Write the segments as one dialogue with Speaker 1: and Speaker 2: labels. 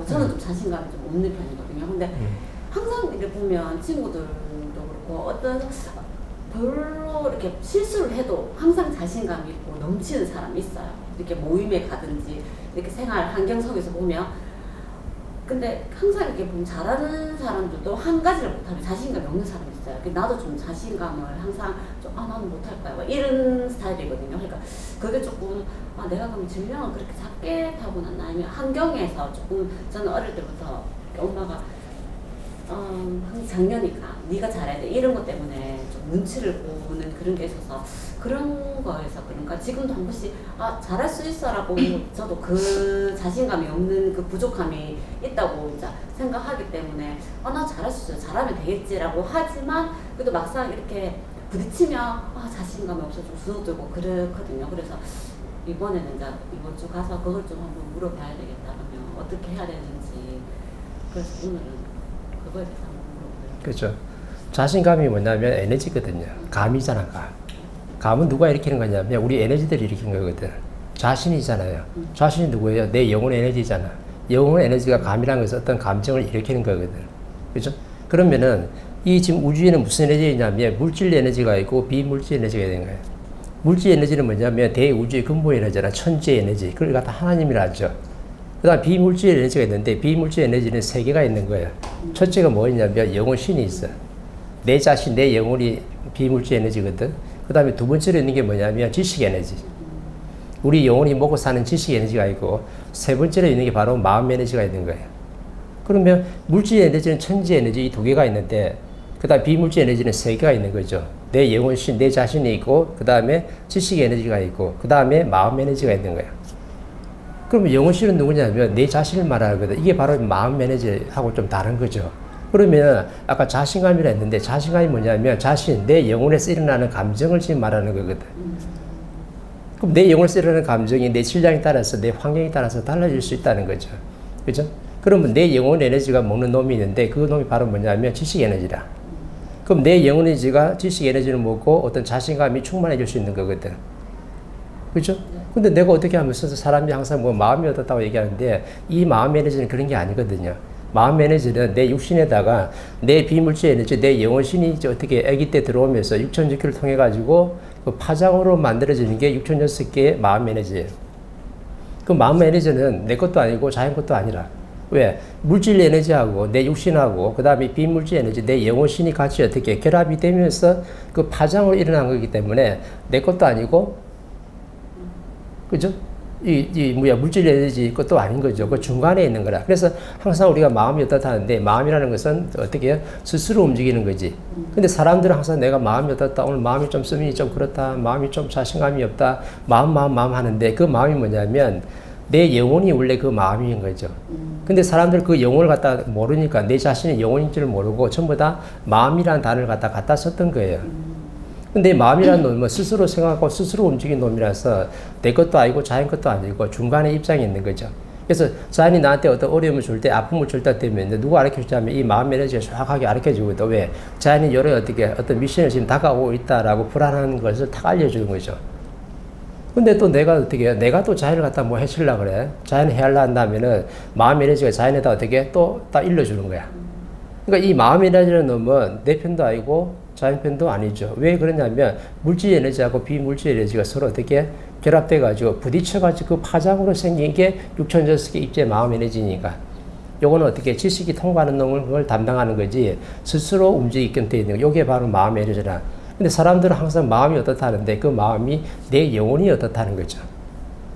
Speaker 1: 편이고 저는 좀 자신감이 좀 없는 편이거든요. 근데 항상 이렇게 보면 친구들도 그렇고 어떤 별로 이렇게 실수를 해도 항상 자신감이 있고 넘치는 사람이 있어요. 이렇게 모임에 가든지 이렇게 생활 환경 속에서 보면. 근데 항상 이렇게 보면 잘하는 사람들도 한 가지를 못하면 자신감이 없는 사람이 있어요. 나도 좀 자신감을 항상 좀, 나는 못할 거야. 막 이런 스타일이거든요. 그러니까 그게 조금, 내가 그럼 질량을 그렇게 작게 타고났나? 아니면 환경에서 조금, 저는 어릴 때부터 엄마가, 작년이니까 네가 잘해야 돼. 이런 것 때문에 좀 눈치를 보는 그런 게 있어서 그런 거에서 그런가 지금도 한 번씩 잘할 수 있어라고 저도 그 자신감이 없는 그 부족함이 있다고 이제 생각하기 때문에 나 잘할 수 있어 잘하면 되겠지라고 하지만 그래도 막상 이렇게 부딪히면 자신감이 없어 좀 주눅들고 그렇거든요. 그래서 이번에는 이제 이번 주 가서 그걸 좀 한번 물어봐야 되겠다 그러면 어떻게 해야 되는지 그래서 오늘은 그거에 대해서 한번 물어보려고.
Speaker 2: 그렇죠. 자신감이 뭐냐면 에너지거든요. 감이잖아, 감. 감은 누가 일으키는 거냐면 우리 에너지들이 일으키는 거거든. 자신이잖아요. 자신이 누구예요? 내 영혼의 에너지잖아. 영혼의 에너지가 감이라는 것은 어떤 감정을 일으키는 거거든. 그죠? 그러면은 이 지금 우주에는 무슨 에너지가 있냐면 물질 에너지가 있고 비물질 에너지가 있는 거예요. 물질 에너지는 뭐냐면 대우주의 근본 에너지나 천재 에너지. 그걸 갖다 하나님이라 하죠. 그 다음 비물질 에너지가 있는데 비물질 에너지는 세 개가 있는 거예요. 첫째가 뭐였냐면 영혼 신이 있어. 내 자신, 내 영혼이 비물질 에너지거든. 그 다음에 두 번째로 있는 게 뭐냐면 지식 에너지. 우리 영혼이 먹고 사는 지식 에너지가 있고 세 번째로 있는 게 바로 마음 에너지가 있는 거예요. 그러면 물질 에너지는 천지 에너지 이 두 개가 있는데 그 다음 비물질 에너지는 세 개가 있는 거죠. 내 영혼신, 내 자신이 있고 그 다음에 지식 에너지가 있고 그 다음에 마음 에너지가 있는 거예요. 그러면 영혼신은 누구냐면 내 자신을 말하거든. 이게 바로 마음 에너지하고 좀 다른 거죠. 그러면 아까 자신감이라 했는데 자신감이 뭐냐면 자신, 내 영혼에서 일어나는 감정을 지금 말하는 거거든. 그럼 내 영혼에서 일어나는 감정이 내 질량에 따라서 내 환경에 따라서 달라질 수 있다는 거죠. 그죠? 그러면 내 영혼 에너지가 먹는 놈이 있는데 그 놈이 바로 뭐냐면 지식 에너지라. 그럼 내 영혼 에너지가 지식 에너지를 먹고 어떤 자신감이 충만해질 수 있는 거거든. 그죠? 근데 내가 어떻게 하면서 사람이 항상 뭐 마음이 어떻다고 얘기하는데 이 마음 에너지는 그런 게 아니거든요. 마음 에너지는 내 육신에다가 내 비물질 에너지, 내 영혼신이 어떻게 아기 때 들어오면서 육천육기를 통해 가지고 그 파장으로 만들어지는 게 6,006개의 마음 에너지예요. 그 마음 에너지는 내 것도 아니고 자연 것도 아니라. 왜? 물질 에너지하고 내 육신하고 그 다음에 비물질 에너지, 내 영혼신이 같이 어떻게 결합이 되면서 그 파장으로 일어난 거기 때문에 내 것도 아니고, 그죠? 물질 에너지 것도 아닌 거죠. 그 중간에 있는 거라. 그래서 항상 우리가 마음이 어떻다 하는데 마음이라는 것은 어떻게 해요? 스스로 움직이는 거지. 근데 사람들은 항상 내가 마음이 어떻다. 오늘 마음이 좀 씀이 좀 그렇다. 마음이 좀 자신감이 없다. 마음 하는데 그 마음이 뭐냐면 내 영혼이 원래 그 마음인 거죠. 근데 사람들 그 영혼을 갖다 모르니까 내 자신의 영혼인 줄 모르고 전부 다 마음이라는 단어를 갖다 썼던 거예요. 근데 마음이라는 놈은 스스로 생각하고 스스로 움직이는 놈이라서 내 것도 아니고 자연 것도 아니고 중간에 입장이 있는 거죠. 그래서 자연이 나한테 어떤 어려움을 줄 때, 아픔을 줄 때 되면 누가 가르쳐주냐면 이 마음 에너지가 정확하게 가르쳐주거든. 왜? 자연이 여러 어떤 미션을 지금 다가오고 있다라고 불안한 것을 다 알려주는 거죠. 근데 또 내가 어떻게 해요? 내가 또 자연을 갖다 뭐 해치려고 그래. 자연을 해하려 한다면은 마음 에너지가 자연에다 어떻게 또 다 일러주는 거야. 그러니까 이 마음 에너지는 놈은 내 편도 아니고 자연 편도 아니죠. 왜 그러냐면 물질 에너지하고 비물질 에너지가 서로 어떻게 결합돼 가지고 부딪혀 가지고 그 파장으로 생긴 게 6,006개 입제 마음 에너지니까 요거는 어떻게 지식이 통과하는 놈을 그걸 담당하는 거지 스스로 움직이게끔 돼 있는 거. 요게 바로 마음 에너지라. 근데 사람들은 항상 마음이 어떻다는데 그 마음이 내 영혼이 어떻다는 거죠.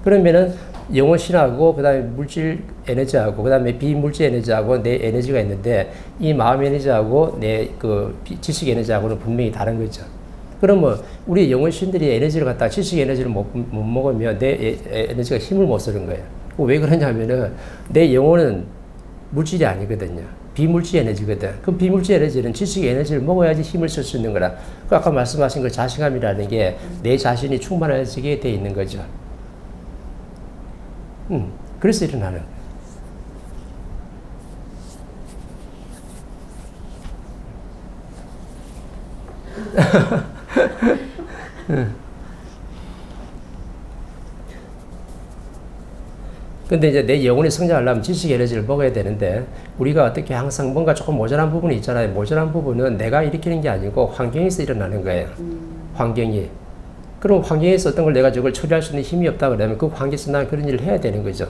Speaker 2: 그러면은 영혼신하고 그 다음에 물질 에너지하고 그 다음에 비물질 에너지하고 내 에너지가 있는데 이 마음 에너지하고 내 그 지식 에너지하고는 분명히 다른 거죠. 그러면 우리 영혼신들이 에너지를 갖다가 지식 에너지를 못 먹으면 내 에너지가 힘을 못 쓰는 거예요. 왜 그러냐면은 내 영혼은 물질이 아니거든요. 비물질 에너지거든. 그럼 비물질 에너지는 지식 에너지를 먹어야지 힘을 쓸 수 있는 거라. 그 아까 말씀하신 그 자신감이라는 게 내 자신이 충만해지게 돼 있는 거죠. 그래서 일어나는 근데 이제 내 영혼이 성장하려면 지식 에너지를 먹어야 되는데 우리가 어떻게 항상 뭔가 조금 모자란 부분이 있잖아요. 모자란 부분은 내가 일으키는 게 아니고 환경에서 일어나는 거예요. 환경이. 그럼 환경에서 어떤 걸 내가 저걸 처리할 수 있는 힘이 없다 그러면 그 환경에서 난 그런 일을 해야 되는 거죠.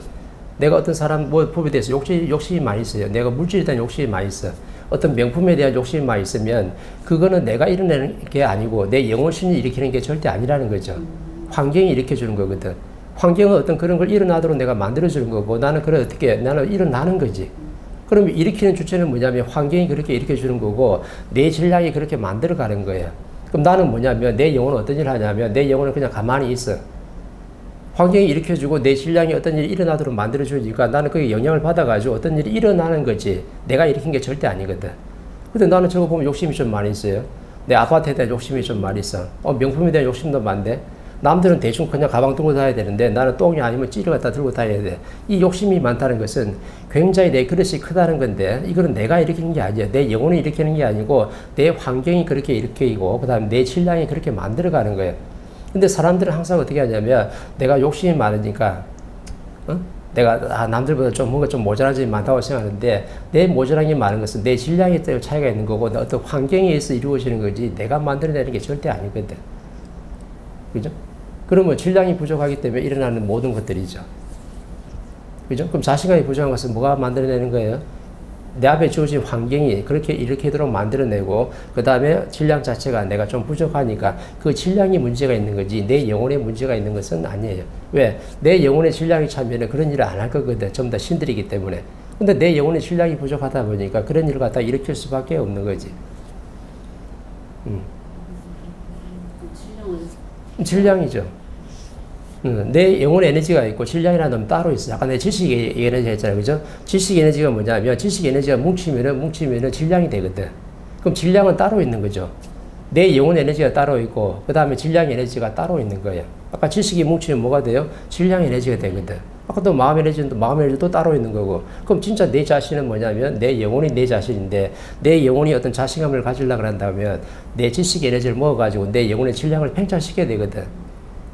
Speaker 2: 내가 어떤 사람 뭐 법에 대해서 욕심이 많이 있어요. 내가 물질에 대한 욕심이 많이 있어. 어떤 명품에 대한 욕심이 많이 있으면 그거는 내가 일어내는 게 아니고 내 영혼신이 일으키는 게 절대 아니라는 거죠. 환경이 일으켜주는 거거든. 환경은 어떤 그런 걸 일어나도록 내가 만들어주는 거고 나는 그래 어떻게 나는 일어나는 거지. 그러면 일으키는 주체는 뭐냐면 환경이 그렇게 일으켜주는 거고 내 질량이 그렇게 만들어가는 거예요. 그럼 나는 뭐냐면 내 영혼은 어떤 일을 하냐면 내 영혼은 그냥 가만히 있어. 환경이 일으켜주고 내 질량이 어떤 일이 일어나도록 만들어주니까 나는 그게 영향을 받아가지고 어떤 일이 일어나는 거지 내가 일으킨 게 절대 아니거든. 근데 나는 저거 보면 욕심이 좀 많이 있어요. 내 아파트에 대한 욕심이 좀 많이 있어. 명품에 대한 욕심도 많은데 남들은 대충 그냥 가방 들고 다녀야 되는데 나는 똥이 아니면 찌를 갖다 들고 다녀야 돼. 이 욕심이 많다는 것은 굉장히 내 그릇이 크다는 건데 이거는 내가 일으키는 게 아니야. 내 영혼이 일으키는 게 아니고 내 환경이 그렇게 일으키고 그 다음에 내 질량이 그렇게 만들어가는 거예요. 근데 사람들은 항상 어떻게 하냐면 내가 욕심이 많으니까 내가 남들보다 좀 뭔가 좀 모자란 점이 많다고 생각하는데 내 모자란 게 많은 것은 내 질량에 따라 차이가 있는 거고 어떤 환경에 의해서 이루어지는 거지 내가 만들어내는 게 절대 아니거든. 그죠? 그러면 질량이 부족하기 때문에 일어나는 모든 것들이죠. 그죠? 그럼 자신감이 부족한 것은 뭐가 만들어내는 거예요? 내 앞에 주어진 환경이 그렇게 일으키도록 만들어내고 그 다음에 질량 자체가 내가 좀 부족하니까 그 질량이 문제가 있는 거지 내 영혼에 문제가 있는 것은 아니에요. 왜? 내 영혼의 질량이 차면 그런 일을 안 할 거거든. 전부 다 신들이기 때문에. 근데 내 영혼의 질량이 부족하다 보니까 그런 일을 갖다 일으킬 수밖에 없는 거지. 질량이죠. 내 영혼의 에너지가 있고 질량이라는 놈 따로 있어. 아까 내 지식의 에너지가 있잖아요. 그죠? 지식 에너지가 뭐냐면 지식 에너지가 뭉치면은 질량이 되거든. 그럼 질량은 따로 있는 거죠. 내 영혼 에너지가 따로 있고 그 다음에 질량 에너지가 따로 있는 거예요. 아까 지식이 뭉치면 뭐가 돼요? 질량 에너지가 되거든. 아까 또 마음 에너지도 따로 있는 거고. 그럼 진짜 내 자신은 뭐냐면 내 영혼이 내 자신인데 내 영혼이 어떤 자신감을 가지려고 한다면 내 지식 에너지를 먹어가지고 내 영혼의 질량을 팽창시켜야 되거든.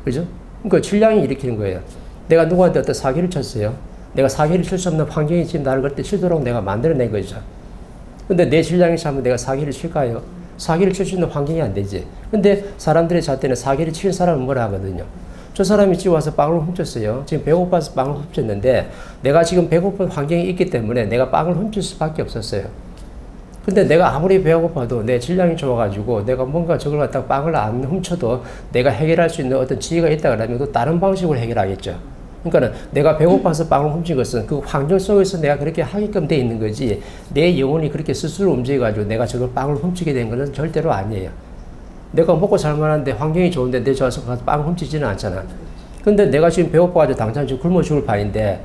Speaker 2: 그죠? 그러니까 질량이 일으키는 거예요. 내가 누구한테 어떤 사기를 쳤어요. 내가 사기를 칠 수 없는 환경이 지금 나를 그때 치도록 내가 만들어낸 거죠. 근데 내 질량이 차면 내가 사기를 칠까요? 사기를 칠 수 있는 환경이 안 되지. 근데 사람들의 잣대는 사기를 치는 사람은 뭐라 하거든요. 저 사람이 집에 와서 빵을 훔쳤어요. 지금 배고파서 빵을 훔쳤는데 내가 지금 배고픈 환경이 있기 때문에 내가 빵을 훔칠 수밖에 없었어요. 근데 내가 아무리 배고파도 내 질량이 좋아가지고 내가 뭔가 저걸 갖다가 빵을 안 훔쳐도 내가 해결할 수 있는 어떤 지혜가 있다 그러면 또 다른 방식으로 해결하겠죠. 그러니까는 내가 배고파서 빵을 훔친 것은 그 환경 속에서 내가 그렇게 하게끔 돼 있는 거지 내 영혼이 그렇게 스스로 움직여가지고 내가 저걸 빵을 훔치게 된 것은 절대로 아니에요. 내가 먹고 살만한데 환경이 좋은데 내 저와서 가서 빵을 훔치지는 않잖아. 근데 내가 지금 배고파가지고 당장 지금 굶어 죽을 판인데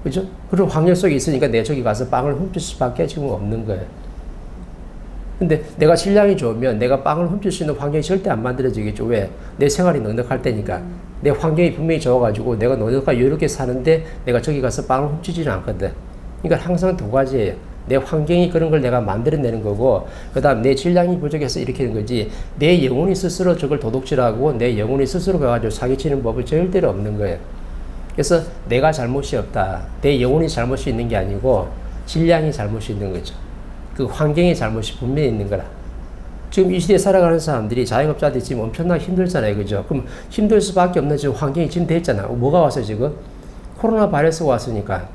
Speaker 2: 그죠? 그런 환경 속에 있으니까 내가 저기 가서 빵을 훔칠 수밖에 지금 없는 거예요. 근데 내가 질량이 좋으면 내가 빵을 훔칠 수 있는 환경이 절대 안 만들어지겠죠. 왜? 내 생활이 넉넉할 때니까. 내 환경이 분명히 좋아가지고 내가 넉넉하게 여유롭게 사는데 내가 저기 가서 빵을 훔치지는 않거든. 그러니까 항상 두 가지예요. 내 환경이 그런 걸 내가 만들어내는 거고 그 다음 내 질량이 부족해서 일으키는 거지 내 영혼이 스스로 저걸 도둑질하고 내 영혼이 스스로 가가지고 사기치는 법은 절대로 없는 거예요. 그래서 내가 잘못이 없다. 내 영혼이 잘못이 있는 게 아니고 질량이 잘못이 있는 거죠. 그 환경의 잘못이 분명히 있는 거라. 지금 이 시대에 살아가는 사람들이 자영업자들이 지금 엄청나게 힘들잖아요. 그죠? 그럼 힘들 수밖에 없는 지금 환경이 지금 됐잖아. 뭐가 와서 지금? 코로나 바이러스가 왔으니까.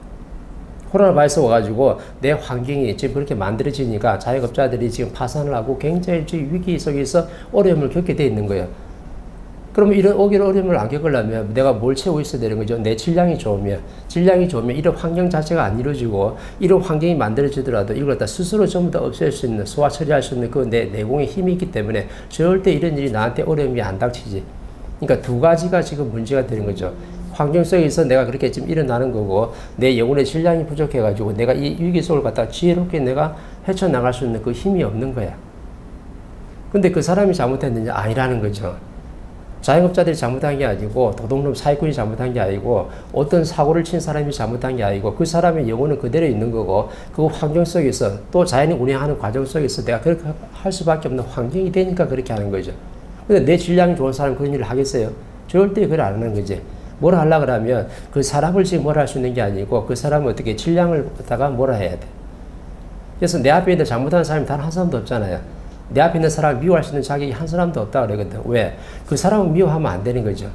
Speaker 2: 코로나 바이러스 와가지고 내 환경이 지금 그렇게 만들어지니까 자영업자들이 지금 파산을 하고 굉장히 위기 속에서 어려움을 겪게 돼 있는 거예요. 그러면 이런 어려움을 안 겪으려면 내가 뭘 채우고 있어야 되는 거죠? 내 질량이 좋으면 이런 환경 자체가 안 이루어지고 이런 환경이 만들어지더라도 이걸 다 스스로 전부 다 없앨 수 있는 소화 처리할 수 있는 그 내 내공의 힘이 있기 때문에 절대 이런 일이 나한테 어려움이 안 닥치지. 그러니까 두 가지가 지금 문제가 되는 거죠. 환경 속에서 내가 그렇게 지금 일어나는 거고 내 영혼의 질량이 부족해가지고 내가 이 위기 속을 갖다가 지혜롭게 내가 헤쳐나갈 수 있는 그 힘이 없는 거야. 근데 그 사람이 잘못했는지 아니라는 거죠. 자영업자들이 잘못한 게 아니고 도둑놈 사기꾼이 잘못한 게 아니고 어떤 사고를 친 사람이 잘못한 게 아니고 그 사람의 영혼은 그대로 있는 거고 그 환경 속에서 또 자연이 운행하는 과정 속에서 내가 그렇게 할 수밖에 없는 환경이 되니까 그렇게 하는 거죠. 근데 내 질량이 좋은 사람이 그런 일을 하겠어요? 절대 그걸 안 하는 거지. 뭐라 하려고 그러면 그 사람을 지금 뭐라 할 수 있는 게 아니고 그 사람은 어떻게 질량을 갖다가 뭐라 해야 돼. 그래서 내 앞에 있는 잘못하는 사람이 단 한 사람도 없잖아요. 내 앞에 있는 사람을 미워할 수 있는 자격이 한 사람도 없다 그러거든. 왜? 그 사람을 미워하면 안 되는 거죠.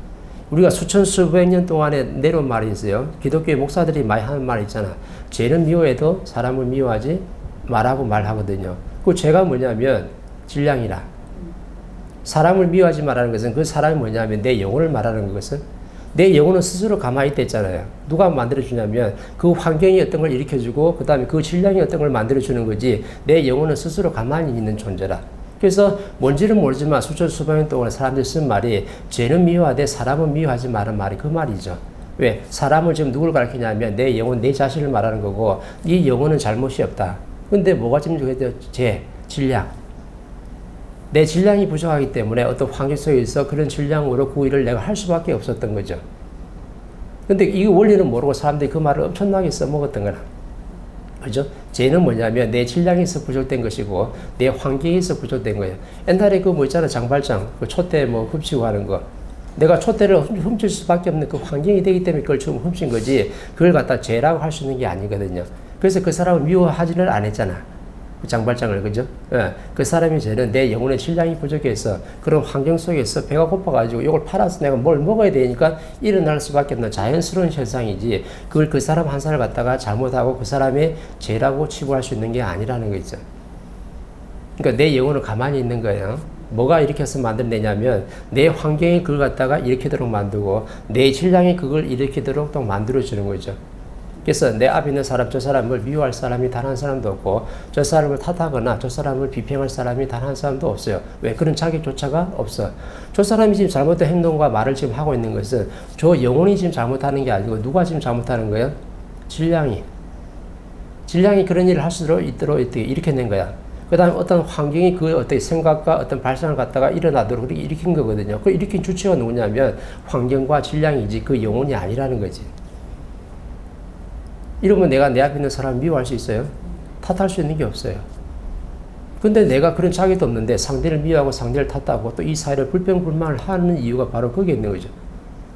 Speaker 2: 우리가 수천 수백 년 동안에 내려온 말이 있어요. 기독교의 목사들이 많이 하는 말이 있잖아. 죄는 미워해도 사람을 미워하지 말라고 말하거든요. 그 죄가 뭐냐면 질량이라. 사람을 미워하지 말라는 것은 그 사람이 뭐냐면 내 영혼을 말하는 것은 내 영혼은 스스로 가만히 있댔잖아요. 누가 만들어주냐면 그 환경이 어떤 걸 일으켜주고 그 다음에 그 질량이 어떤 걸 만들어주는 거지 내 영혼은 스스로 가만히 있는 존재라. 그래서 뭔지는 모르지만 수천 수백 년 동안 사람들이 쓴 말이 죄는 미워하되 사람은 미워하지 말은 말이 그 말이죠. 왜? 사람을 지금 누굴 가르치냐면 내 영혼, 내 자신을 말하는 거고 이 영혼은 잘못이 없다. 근데 뭐가 지금 죄, 질량. 내 질량이 부족하기 때문에 어떤 환경 속에서 그런 질량으로 그 일을 내가 할 수밖에 없었던 거죠. 근데 이 원리는 모르고 사람들이 그 말을 엄청나게 써먹었던 거라. 그죠? 죄는 뭐냐면 내 질량에서 부족된 것이고 내 환경에서 부족된 거예요. 옛날에 그 뭐 있잖아, 장발장, 그 촛대 뭐 훔치고 하는 거. 내가 촛대를 훔칠 수밖에 없는 그 환경이 되기 때문에 그걸 좀 훔친 거지 그걸 갖다 죄라고 할 수 있는 게 아니거든요. 그래서 그 사람을 미워하지는 안 했잖아. 그 장발장을, 그죠? 예, 그 사람이 죄는 내 영혼의 질량이 부족해서 그런 환경 속에서 배가 고파가지고 이걸 팔아서 내가 뭘 먹어야 되니까 일어날 수밖에 없는 자연스러운 현상이지 그걸 그 사람 한 사람을 갖다가 잘못하고 그 사람의 죄라고 치부할 수 있는 게 아니라는 거죠. 그러니까 내 영혼은 가만히 있는 거예요. 뭐가 일으켜서 만들어내냐면 내 환경이 그걸 갖다가 일으키도록 만들고 내 질량이 그걸 일으키도록 또 만들어주는 거죠. 그래서 내 앞에 있는 사람, 저 사람을 미워할 사람이 단 한 사람도 없고 저 사람을 탓하거나 저 사람을 비평할 사람이 단 한 사람도 없어요. 왜? 그런 자격조차가 없어. 저 사람이 지금 잘못된 행동과 말을 지금 하고 있는 것은 저 영혼이 지금 잘못하는 게 아니고 누가 지금 잘못하는 거예요? 질량이 그런 일을 할 수 있도록 이렇게 낸 거야. 그 다음에 어떤 환경이 그 어떤 생각과 어떤 발상을 갖다가 일어나도록 그렇게 일으킨 거거든요. 그 일으킨 주체가 누구냐면 환경과 질량이지 그 영혼이 아니라는 거지. 이러면 내가 내 앞에 있는 사람을 미워할 수 있어요? 탓할 수 있는 게 없어요. 근데 내가 그런 자격도 없는데 상대를 미워하고 상대를 탓하고 또 이 사회를 불평불만을 하는 이유가 바로 거기에 있는 거죠.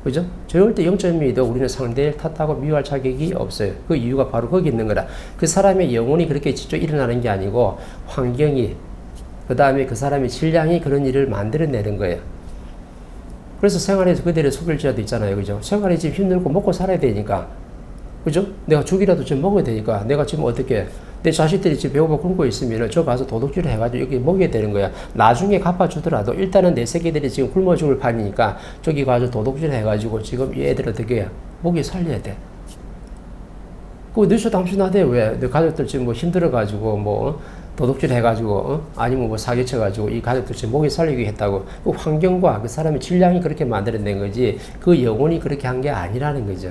Speaker 2: 그죠? 절대 0.1도 우리는 상대를 탓하고 미워할 자격이 없어요. 그 이유가 바로 거기 있는 거라. 그 사람의 영혼이 그렇게 직접 일어나는 게 아니고 환경이, 그 다음에 그 사람의 질량이 그런 일을 만들어내는 거예요. 그래서 생활에서 그대로 속일 자도 있잖아요. 그죠? 생활이 지금 힘들고 먹고 살아야 되니까. 그죠? 내가 죽이라도 좀 먹어야 되니까 내가 지금 어떻게 내 자식들이 지금 배고파 굶고 있으면 저 가서 도둑질을 해가지고 여기 먹여야 되는 거야. 나중에 갚아주더라도 일단은 내 새끼들이 지금 굶어 죽을 판이니까 저기 가서 도둑질 해가지고 지금 이 애들 어떻게 해? 먹여 살려야 돼. 그거 너저 당신한테 왜? 내 가족들 지금 뭐 힘들어가지고 뭐 도둑질 해가지고 아니면 뭐 사기쳐가지고 이 가족들 지금 먹여 살리기 했다고. 그 환경과 그 사람의 질량이 그렇게 만들어낸 거지 그 영혼이 그렇게 한 게 아니라는 거죠.